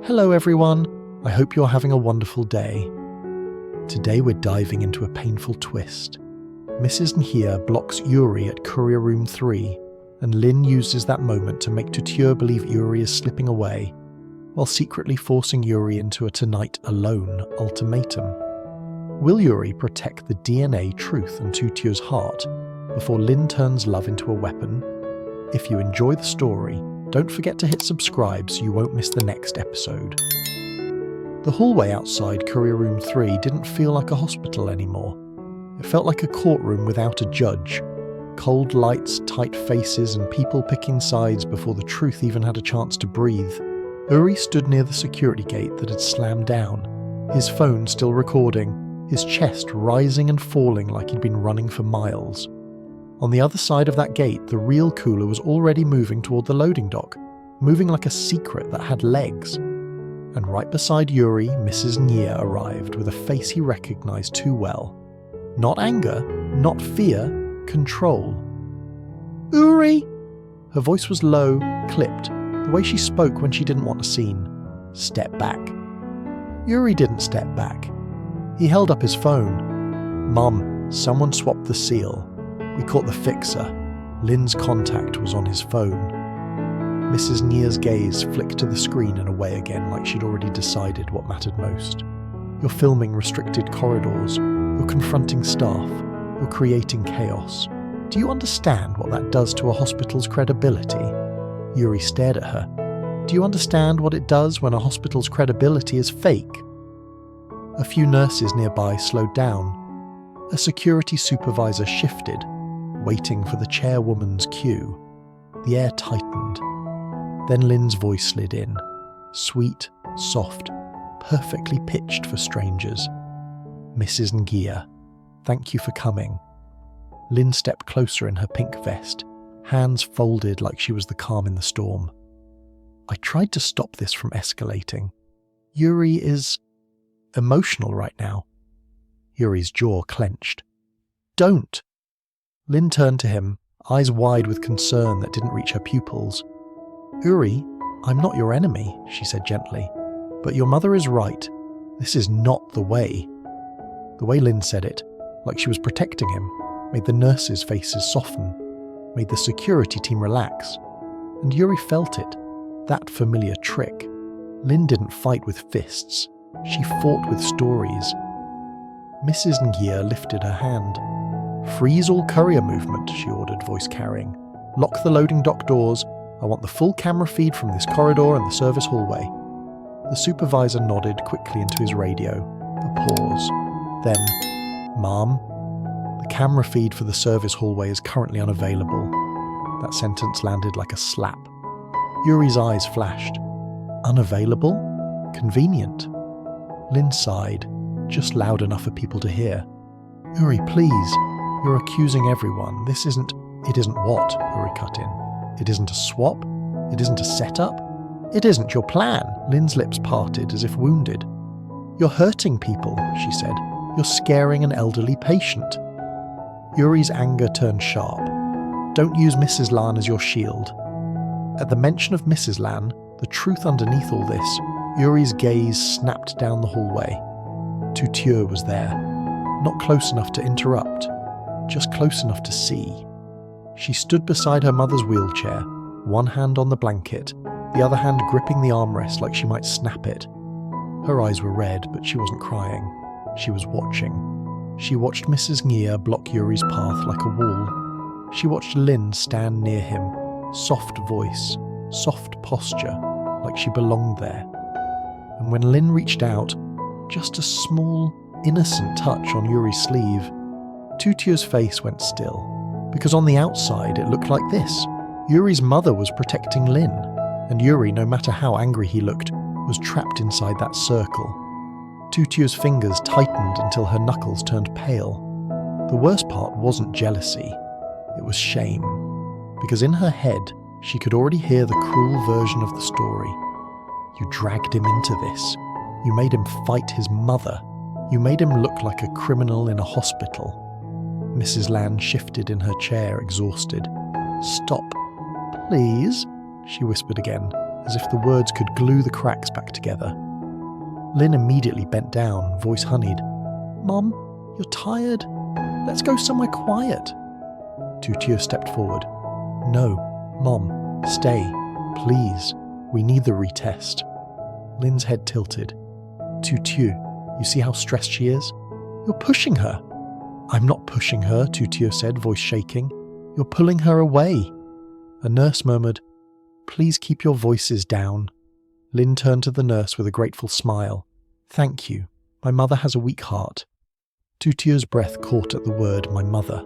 Hello everyone, I hope you're having a wonderful day. Today we're diving into a painful twist. Mrs. Nhia blocks Yuri at Courier Room 3, and Lynn uses that moment to make Tutu believe Yuri is slipping away, while secretly forcing Yuri into a tonight alone ultimatum. Will Yuri protect the DNA truth in Tutu's heart before Lynn turns love into a weapon? If you enjoy the story, don't forget to hit subscribe so you won't miss the next episode. The hallway outside Courier Room 3 didn't feel like a hospital anymore. It felt like a courtroom without a judge. Cold lights, tight faces, and people picking sides before the truth even had a chance to breathe. Yuri stood near the security gate that had slammed down, his phone still recording, his chest rising and falling like he'd been running for miles. On the other side of that gate, the real cooler was already moving toward the loading dock, moving like a secret that had legs. And right beside Yuri, Mrs. Nhia arrived with a face he recognized too well. Not anger, not fear, control. "Yuri!" Her voice was low, clipped, the way she spoke when she didn't want a scene. "Step back." Yuri didn't step back. He held up his phone. "Mum, someone swapped the seal. We caught the fixer. Lynn's contact was on his phone." Mrs. Nhia's gaze flicked to the screen and away again like she'd already decided what mattered most. "You're filming restricted corridors. You're confronting staff. You're creating chaos. Do you understand what that does to a hospital's credibility?" Yuri stared at her. "Do you understand what it does when a hospital's credibility is fake?" A few nurses nearby slowed down. A security supervisor shifted, waiting for the chairwoman's cue. The air tightened. Then Lynn's voice slid in, sweet, soft, perfectly pitched for strangers. "Mrs. Nhia, thank you for coming." Lynn stepped closer in her pink vest, hands folded like she was the calm in the storm. "I tried to stop this from escalating. Yuri is emotional right now." Yuri's jaw clenched. "Don't!" Lynn turned to him, eyes wide with concern that didn't reach her pupils. "Yuri, I'm not your enemy," she said gently. "But your mother is right. This is not the way." The way Lynn said it, like she was protecting him, made the nurses' faces soften, made the security team relax. And Yuri felt it, that familiar trick. Lynn didn't fight with fists. She fought with stories. Mrs. Nhia lifted her hand. "Freeze all courier movement," she ordered, voice carrying. "Lock the loading dock doors. I want the full camera feed from this corridor and the service hallway." The supervisor nodded quickly into his radio. A pause. Then, "Ma'am, the camera feed for the service hallway is currently unavailable." That sentence landed like a slap. Yuri's eyes flashed. "Unavailable? Convenient." Lynn sighed, just loud enough for people to hear. "Yuri, please. You're accusing everyone. This isn't..." "It isn't what?" Yuri cut in. "It isn't a swap? It isn't a setup? It isn't your plan." Lynn's lips parted as if wounded. "You're hurting people," she said. "You're scaring an elderly patient." Yuri's anger turned sharp. "Don't use Mrs. Lan as your shield." At the mention of Mrs. Lan, the truth underneath all this, Yuri's gaze snapped down the hallway. Tutu was there, not close enough to interrupt, just close enough to see. She stood beside her mother's wheelchair, one hand on the blanket, the other hand gripping the armrest like she might snap it. Her eyes were red, but she wasn't crying. She was watching. She watched Mrs. Nhia block Yuri's path like a wall. She watched Lynn stand near him, soft voice, soft posture, like she belonged there. And when Lynn reached out, just a small, innocent touch on Yuri's sleeve, Tutu's face went still, because on the outside it looked like this. Yuri's mother was protecting Lynn, and Yuri, no matter how angry he looked, was trapped inside that circle. Tutu's fingers tightened until her knuckles turned pale. The worst part wasn't jealousy, it was shame, because in her head she could already hear the cruel version of the story. "You dragged him into this. You made him fight his mother. You made him look like a criminal in a hospital." Mrs. Lan shifted in her chair, exhausted. "Stop, please," she whispered again, as if the words could glue the cracks back together. Lynn immediately bent down, voice honeyed. "Mom, you're tired. Let's go somewhere quiet." Tutu stepped forward. "No, Mom, stay, please. We need the retest." Lynn's head tilted. "Tutu, you see how stressed she is? You're pushing her." "I'm not pushing her," Tutu said, voice shaking. "You're pulling her away." A nurse murmured, "Please keep your voices down." Lynn turned to the nurse with a grateful smile. "Thank you. My mother has a weak heart." Tutu's breath caught at the word, "my mother."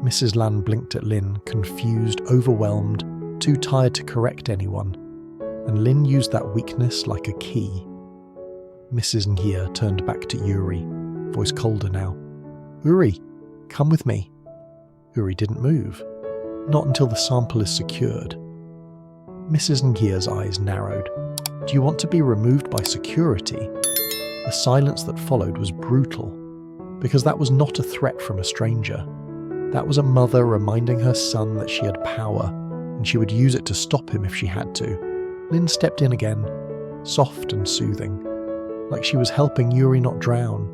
Mrs. Lan blinked at Lynn, confused, overwhelmed, too tired to correct anyone, and Lynn used that weakness like a key. Mrs. Ngia turned back to Yuri, voice colder now. "Yuri, come with me." Yuri didn't move. Not until the sample is secured. Mrs. Ngia's eyes narrowed. "Do you want to be removed by security?" The silence that followed was brutal, because that was not a threat from a stranger. That was a mother reminding her son that she had power, and she would use it to stop him if she had to. Lynn stepped in again, soft and soothing, like she was helping Yuri not drown.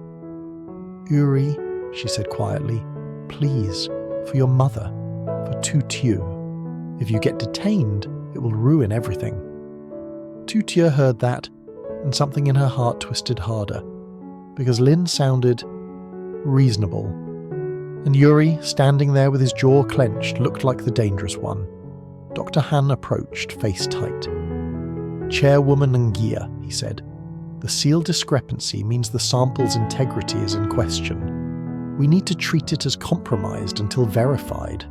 "Yuri," she said quietly, "please, for your mother, for Tutu. If you get detained, it will ruin everything." Tutu heard that, and something in her heart twisted harder, because Lynn sounded reasonable. And Yuri, standing there with his jaw clenched, looked like the dangerous one. Dr. Han approached, face tight. "Chairwoman Ngia," he said, "the seal discrepancy means the sample's integrity is in question. We need to treat it as compromised until verified."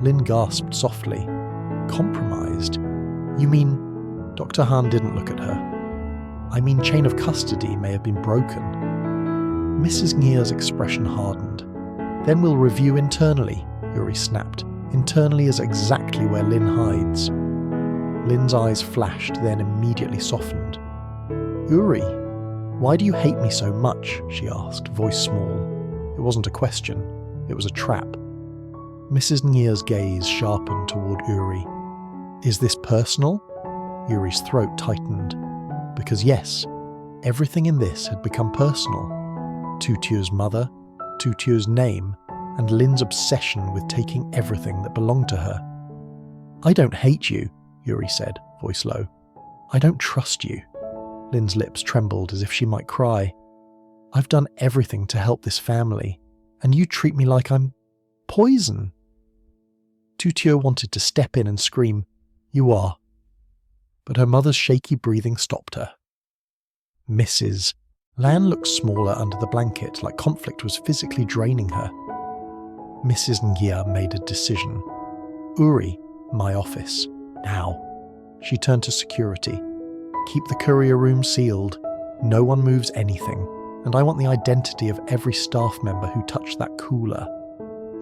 Lynn gasped softly. "Compromised? You mean—" Dr. Han didn't look at her. "I mean chain of custody may have been broken." Mrs. Ngia's expression hardened. "Then we'll review internally," Yuri snapped. "Internally is exactly where Lynn hides." Lynn's eyes flashed, then immediately softened. "Yuri, why do you hate me so much?" she asked, voice small. It wasn't a question, it was a trap. Mrs. Ngia's gaze sharpened toward Yuri. "Is this personal?" Yuri's throat tightened. Because yes, everything in this had become personal. Tutu's mother, Tutu's name, and Lynn's obsession with taking everything that belonged to her. "I don't hate you," Yuri said, voice low. "I don't trust you." Lynn's lips trembled as if she might cry. "I've done everything to help this family, and you treat me like I'm poison." Tutu wanted to step in and scream, "You are." But her mother's shaky breathing stopped her. "Mrs." Lan looked smaller under the blanket, like conflict was physically draining her. Mrs. Ngia made a decision. "Yuri, my office. Now." She turned to security. "Keep the courier room sealed. No one moves anything. And I want the identity of every staff member who touched that cooler."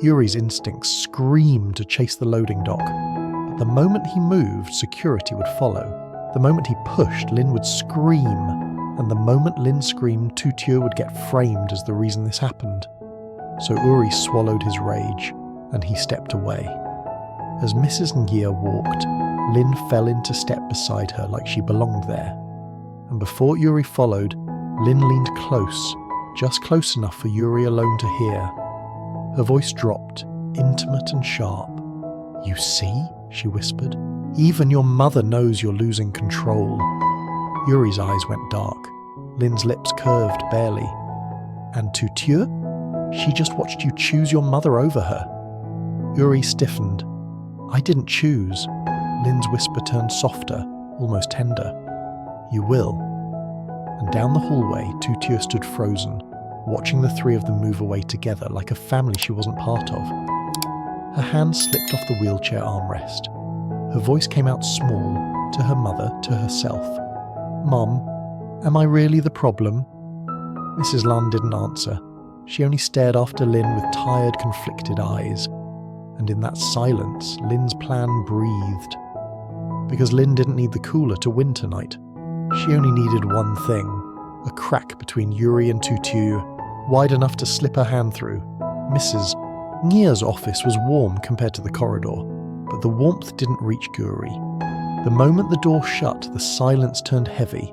Yuri's instincts screamed to chase the loading dock. But the moment he moved, security would follow. The moment he pushed, Lynn would scream. And the moment Lynn screamed, Tutu would get framed as the reason this happened. So Yuri swallowed his rage, and he stepped away. As Mrs. Ngia walked, Lynn fell into step beside her like she belonged there. And before Yuri followed, Lynn leaned close, just close enough for Yuri alone to hear. Her voice dropped, intimate and sharp. "You see?" she whispered. "Even your mother knows you're losing control." Yuri's eyes went dark. Lynn's lips curved barely. "And Tutu? She just watched you choose your mother over her." Yuri stiffened. "I didn't choose." Lynn's whisper turned softer, almost tender. "You will." And down the hallway, Tutu stood frozen, watching the three of them move away together like a family she wasn't part of. Her hand slipped off the wheelchair armrest. Her voice came out small, to her mother, to herself. "Mom, am I really the problem?" Mrs. Lan didn't answer. She only stared after Lynn with tired, conflicted eyes. And in that silence, Lynn's plan breathed. Because Lynn didn't need the cooler to win tonight. She only needed one thing, a crack between Yuri and Tutu, wide enough to slip her hand through. Mrs. Ngia's office was warm compared to the corridor, but the warmth didn't reach Yuri. The moment the door shut, the silence turned heavy,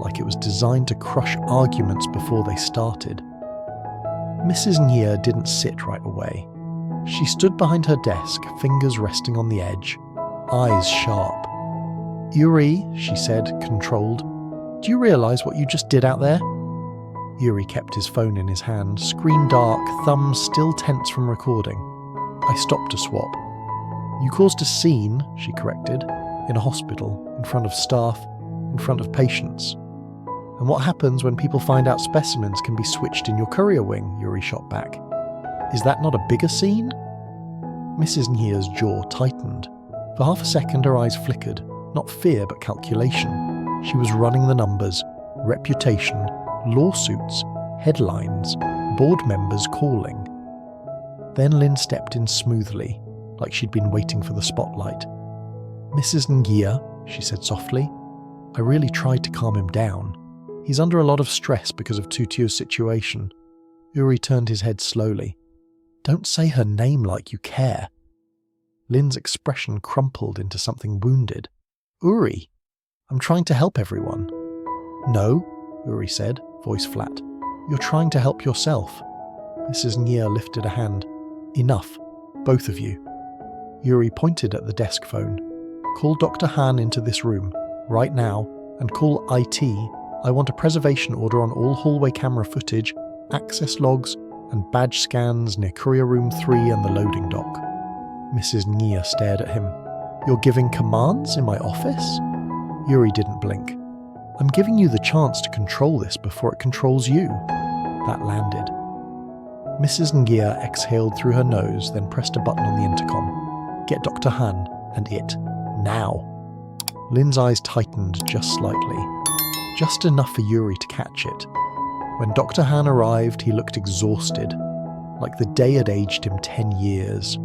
like it was designed to crush arguments before they started. Mrs. Nye didn't sit right away. She stood behind her desk, fingers resting on the edge, eyes sharp. "Yuri," she said, controlled, "do you realise what you just did out there?" Yuri kept his phone in his hand, screen dark, thumbs still tense from recording. I stopped to swap. "You caused a scene," she corrected, "in a hospital, in front of staff, in front of patients. And what happens when people find out specimens can be switched in your courier wing?" Yuri shot back. "Is that not a bigger scene?" Mrs. Nye's jaw tightened. For half a second her eyes flickered, not fear but calculation. She was running the numbers, reputation, lawsuits, headlines, board members calling. Then Lynn stepped in smoothly, like she'd been waiting for the spotlight. "Mrs. Nye," she said softly. "I really tried to calm him down. He's under a lot of stress because of Tutu's situation." Yuri turned his head slowly. "Don't say her name like you care." Lynn's expression crumpled into something wounded. "Yuri, I'm trying to help everyone." "No," Yuri said, voice flat. "You're trying to help yourself." Mrs. Nye lifted a hand. "Enough, both of you." Yuri pointed at the desk phone. "Call Dr. Han into this room, right now, and call IT. I want a preservation order on all hallway camera footage, access logs, and badge scans near Courier Room 3 and the loading dock." Mrs. Nye stared at him. "You're giving commands in my office?" Yuri didn't blink. "I'm giving you the chance to control this before it controls you." That landed. Mrs. Nye exhaled through her nose, then pressed a button on the intercom. "Get Dr. Han, and it, now." Lynn's eyes tightened just slightly. Just enough for Yuri to catch it. When Dr. Han arrived, he looked exhausted, like the day had aged him 10 years.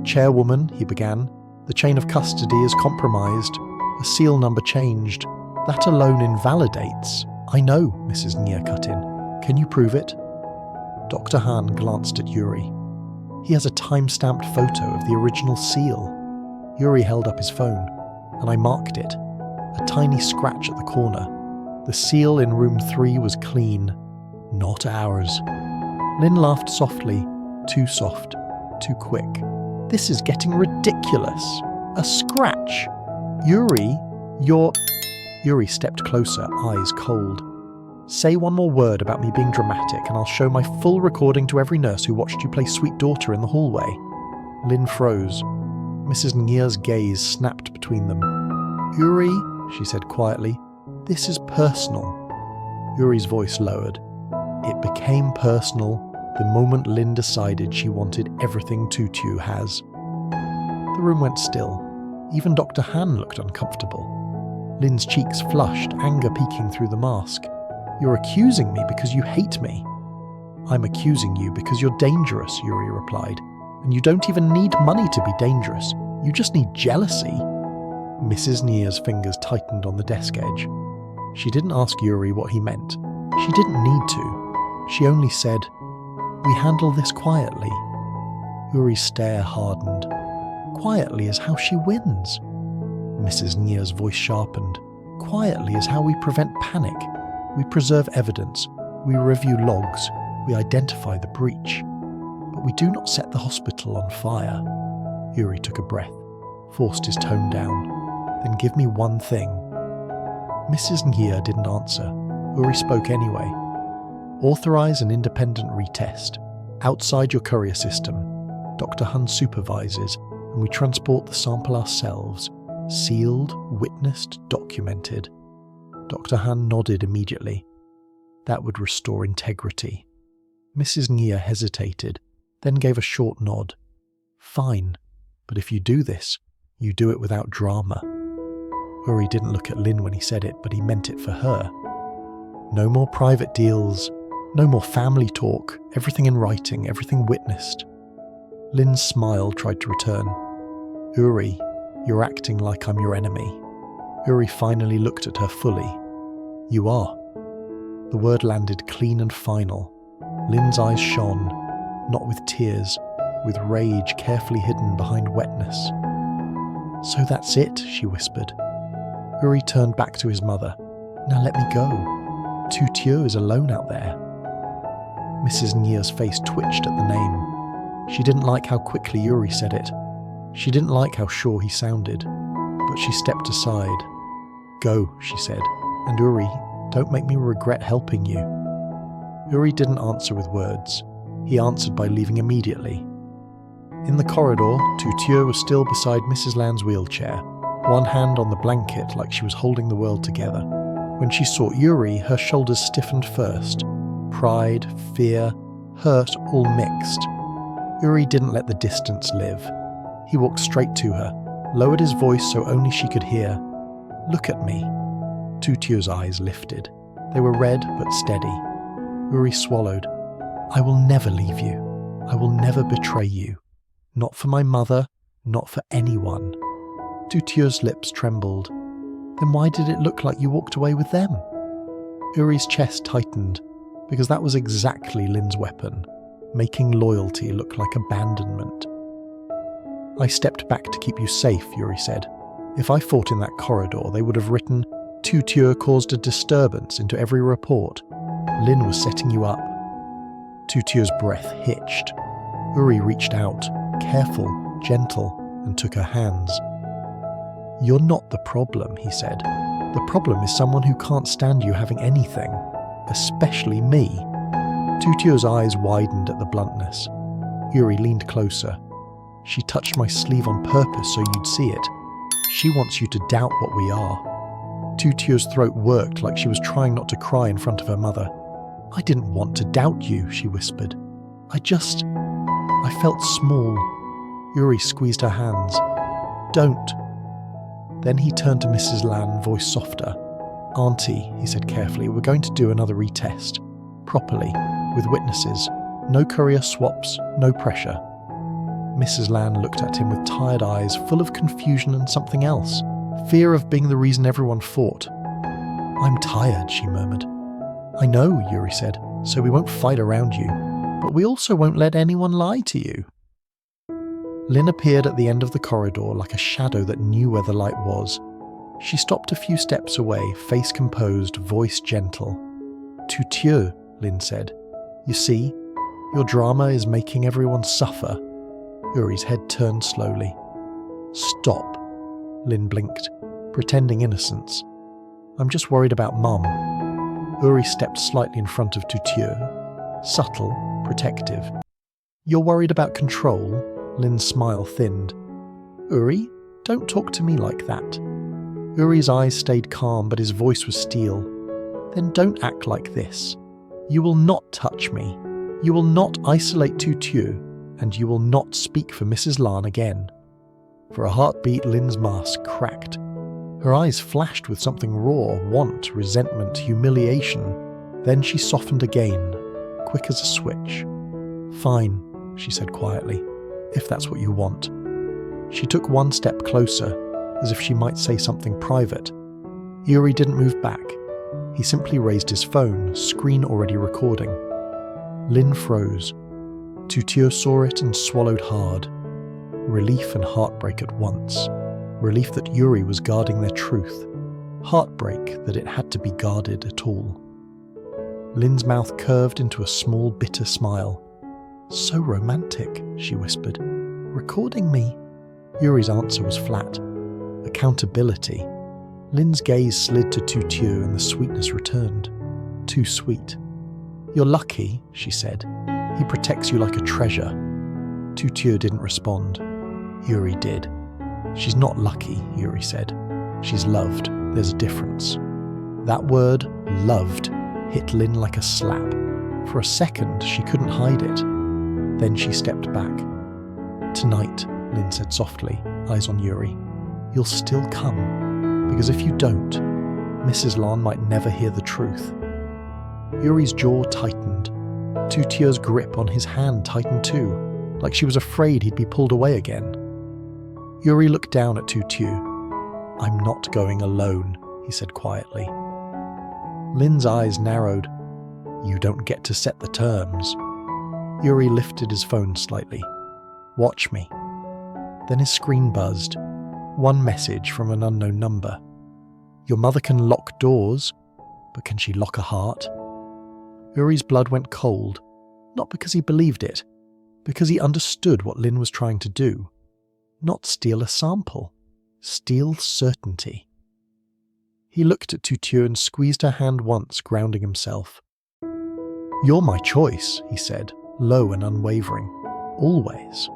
"Chairwoman," he began, "the chain of custody is compromised. A seal number changed. That alone invalidates." "I know," Mrs. Nye cut in. "Can you prove it?" Dr. Han glanced at Yuri. "He has a time-stamped photo of the original seal." Yuri held up his phone, and I marked it. A tiny scratch at the corner. The seal in room 3 was clean. Not ours. Lynn laughed softly. Too soft. Too quick. "This is getting ridiculous. A scratch. Yuri, you're..." Yuri stepped closer, eyes cold. "Say one more word about me being dramatic and I'll show my full recording to every nurse who watched you play sweet daughter in the hallway." Lynn froze. Mrs. Nye's gaze snapped between them. "Yuri," she said quietly, "this is personal." Yuri's voice lowered. It became personal the moment Lynn decided she wanted everything Tutu has. The room went still. Even Dr. Han looked uncomfortable. Lynn's cheeks flushed, anger peeking through the mask. "You're accusing me because you hate me." "I'm accusing you because you're dangerous," Yuri replied. "And you don't even need money to be dangerous. You just need jealousy." Mrs. Nye's fingers tightened on the desk edge. She didn't ask Yuri what he meant. She didn't need to. She only said, "We handle this quietly." Yuri's stare hardened. "Quietly is how she wins." Mrs. Nye's voice sharpened. "Quietly is how we prevent panic. We preserve evidence. We review logs. We identify the breach. But we do not set the hospital on fire." Yuri took a breath, forced his tone down. "Then give me one thing." Mrs. Nye didn't answer. Yuri spoke anyway. "Authorize an independent retest. Outside your courier system. Dr. Han supervises, and we transport the sample ourselves. Sealed, witnessed, documented." Dr. Han nodded immediately. That would restore integrity. Mrs. Nye hesitated, then gave a short nod. "Fine, but if you do this, you do it without drama." Yuri didn't look at Lynn when he said it, but he meant it for her. "No more private deals, no more family talk, everything in writing, everything witnessed." Lynn's smile tried to return. "Yuri, you're acting like I'm your enemy." Yuri finally looked at her fully. "You are." The word landed clean and final. Lynn's eyes shone, not with tears, with rage carefully hidden behind wetness. "So that's it," she whispered. Yuri turned back to his mother. Now let me go. Tu Tieu is alone out there. Mrs. Nia's face twitched at the name. She didn't like how quickly Yuri said it. She didn't like how sure he sounded. But she stepped aside. Go, she said. And Yuri, don't make me regret helping you. Yuri didn't answer with words. He answered by leaving immediately. In the corridor, Tu Tieu was still beside Mrs. Lan's wheelchair, one hand on the blanket like she was holding the world together. When she saw Yuri, her shoulders stiffened first. Pride, fear, hurt all mixed. Yuri didn't let the distance live. He walked straight to her, lowered his voice so only she could hear. Look at me. Tu Tieu's eyes lifted. They were red but steady. Yuri swallowed. I will never leave you. I will never betray you. Not for my mother, not for anyone. Tu Tieu's lips trembled. Then why did it look like you walked away with them? Yuri's chest tightened, because that was exactly Lynn's weapon, making loyalty look like abandonment. I stepped back to keep you safe, Yuri said. If I fought in that corridor, they would have written, Tu Tieu caused a disturbance into every report. Lynn was setting you up. Tu Tieu's breath hitched. Yuri reached out, careful, gentle, and took her hands. You're not the problem, he said. The problem is someone who can't stand you having anything, especially me. Tu Tieu's eyes widened at the bluntness. Yuri leaned closer. She touched my sleeve on purpose so you'd see it. She wants you to doubt what we are. Tu Tieu's throat worked like she was trying not to cry in front of her mother. I didn't want to doubt you, she whispered. I felt small. Yuri squeezed her hands. Don't. Then he turned to Mrs. Lan, voice softer. Auntie, he said carefully, we're going to do another retest. Properly, with witnesses. No courier swaps, no pressure. Mrs. Lan looked at him with tired eyes, full of confusion and something else. Fear of being the reason everyone fought. I'm tired, she murmured. I know, Yuri said, so we won't fight around you. But we also won't let anyone lie to you. Lynn appeared at the end of the corridor like a shadow that knew where the light was. She stopped a few steps away, face composed, voice gentle. Tu Tieu, Lynn said. You see, your drama is making everyone suffer. Yuri's head turned slowly. Stop, Lynn blinked, pretending innocence. I'm just worried about Mum. Yuri stepped slightly in front of Tu Tieu, subtle, protective. You're worried about control? Lynn's smile thinned. Yuri, don't talk to me like that. Yuri's eyes stayed calm, but his voice was steel. Then don't act like this. You will not touch me. You will not isolate Tu Tieu, and you will not speak for Mrs. Lan again. For a heartbeat, Lynn's mask cracked. Her eyes flashed with something raw, want, resentment, humiliation. Then she softened again, quick as a switch. Fine, she said quietly, if that's what you want. She took one step closer, as if she might say something private. Yuri didn't move back. He simply raised his phone, screen already recording. Lynn froze. Tu Tieu saw it and swallowed hard. Relief and heartbreak at once. Relief that Yuri was guarding their truth. Heartbreak that it had to be guarded at all. Lynn's mouth curved into a small, bitter smile. So romantic, she whispered. Recording me? Yuri's answer was flat. Accountability. Lynn's gaze slid to Tu Tieu and the sweetness returned. Too sweet. You're lucky, she said. He protects you like a treasure. Tu Tieu didn't respond. Yuri did. She's not lucky, Yuri said. She's loved. There's a difference. That word, loved, hit Lynn like a slap. For a second, she couldn't hide it. Then she stepped back. Tonight, Lynn said softly, eyes on Yuri. You'll still come. Because if you don't, Mrs. Lan might never hear the truth. Yuri's jaw tightened. Tu Tieu's grip on his hand tightened too, like she was afraid he'd be pulled away again. Yuri looked down at Tu Tieu. I'm not going alone, he said quietly. Lynn's eyes narrowed. You don't get to set the terms. Yuri lifted his phone slightly. Watch me. Then his screen buzzed. One message from an unknown number. Your mother can lock doors, but can she lock a heart? Yuri's blood went cold, not because he believed it, because he understood what Lynn was trying to do. Not steal a sample, steal certainty. He looked at Tutu and squeezed her hand once, grounding himself. "You're my choice," he said, low and unwavering. "Always."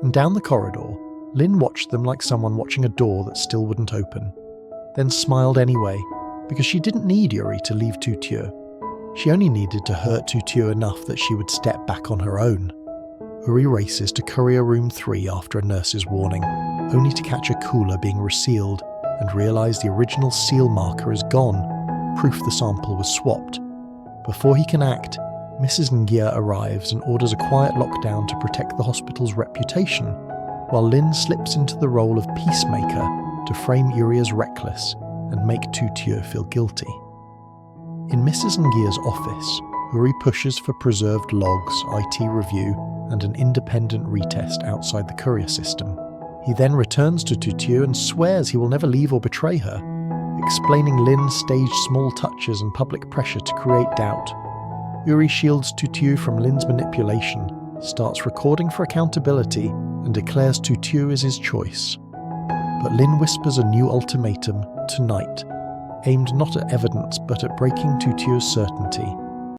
And down the corridor, Lynn watched them like someone watching a door that still wouldn't open, then smiled anyway, because she didn't need Yuri to leave Tutu. She only needed to hurt Tutu enough that she would step back on her own. Yuri races to Courier Room 3 after a nurse's warning, only to catch a cooler being resealed and realise the original seal marker is gone, proof the sample was swapped. Before he can act, Mrs. Ngia arrives and orders a quiet lockdown to protect the hospital's reputation, while Lynn slips into the role of peacemaker to frame Yuri as reckless and make Tutu feel guilty. In Mrs. Ngia's office, Yuri pushes for preserved logs, IT review, and an independent retest outside the courier system. He then returns to Tutu and swears he will never leave or betray her, explaining Lynn staged small touches and public pressure to create doubt. Yuri shields Tutu from Lynn's manipulation, starts recording for accountability, and declares Tutu is his choice. But Lynn whispers a new ultimatum, tonight, aimed not at evidence but at breaking Tutu's certainty.